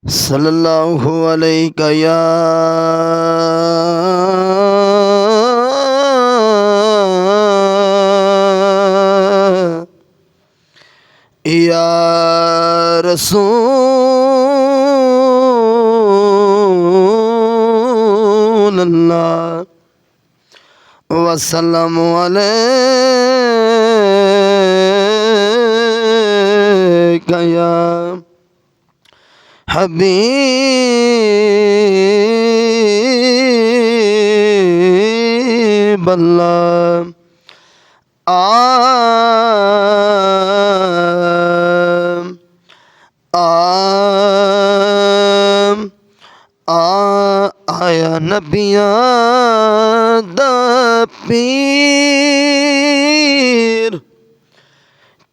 सल्लल्लाहु अलैका या रसूल अल्लाह वसल्लम अलैका या हबीब अल्लाह आम आम आया नबिया दा पीर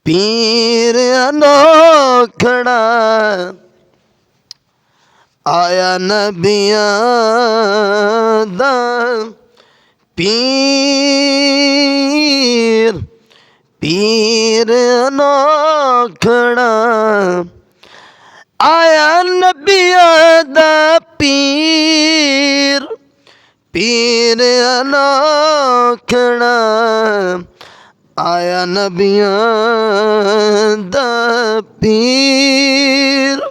पीर अनोखड़ा आया नबिया दा पीर पीर अनोखड़ा आया नबिया दा पीर पीर अनोखड़ा आया नबिया दा पीर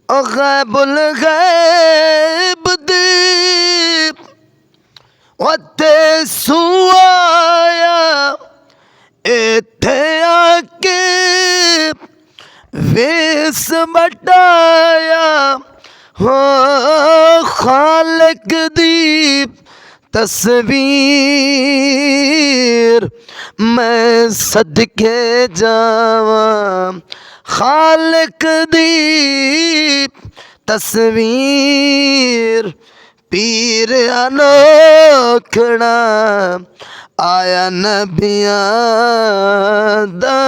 गैबुल गैब दीप वते सुआया इत्थे आके वेस बटाया हो खालिक दी तस्वीर मैं सदके जावा खालिक दी तस्वीर पीर अनोखड़ा आया नबिया दा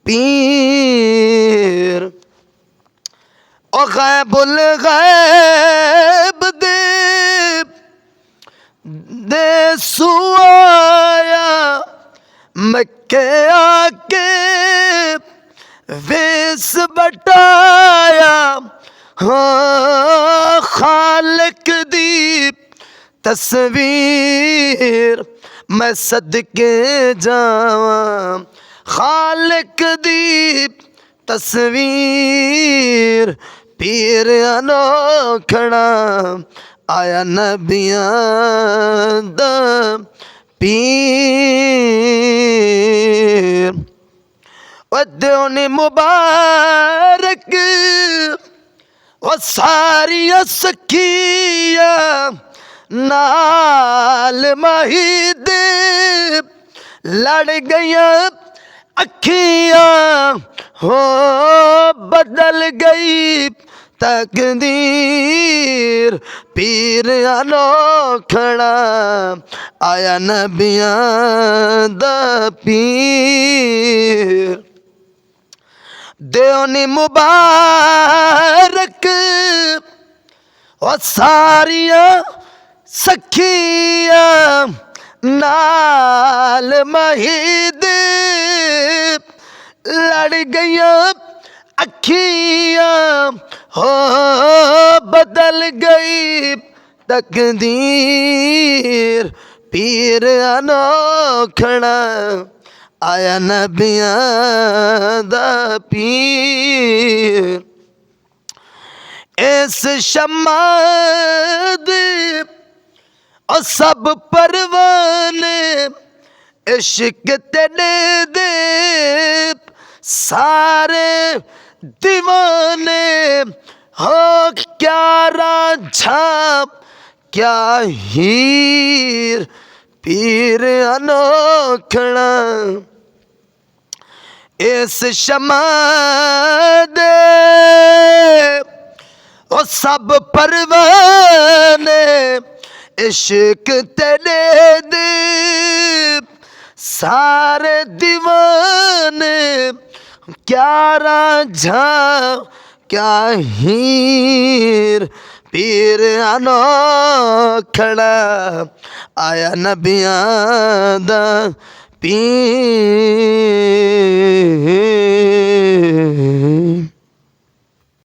पीर ओ गैबुल गैब दे सुआया मक्के आके वेस बटाया हाँ खालिक दी तस्वीर मैं सदके जावा खालिक दी तस्वीर पीर अनोखड़ा आया नबिया दा पीर वद्योने मुबारक वो सारिया सखिया नाल माहिदे लड़ गया अखियां हो बदल गई तकदीर पीर अनोखड़ा आया नबिया दा पीर देओनी मुबारक और सारिया सखिया नाल महीदे लड़ गया अखियां हो बदल गई तकदीर पीर अनोखड़ा आया नबिया दा पीर इस शम्मा दे और सब परवाने इश्क तेरे दे सारे दीवाने हो क्या रांझा क्या हीर पीर अनोखड़ा इस शमा दे ओ सब परवाने इश्क तेरे दे सारे दीवाने क्या रांझा क्या हीर पीर अनोखड़ा आया नबिया दा पीर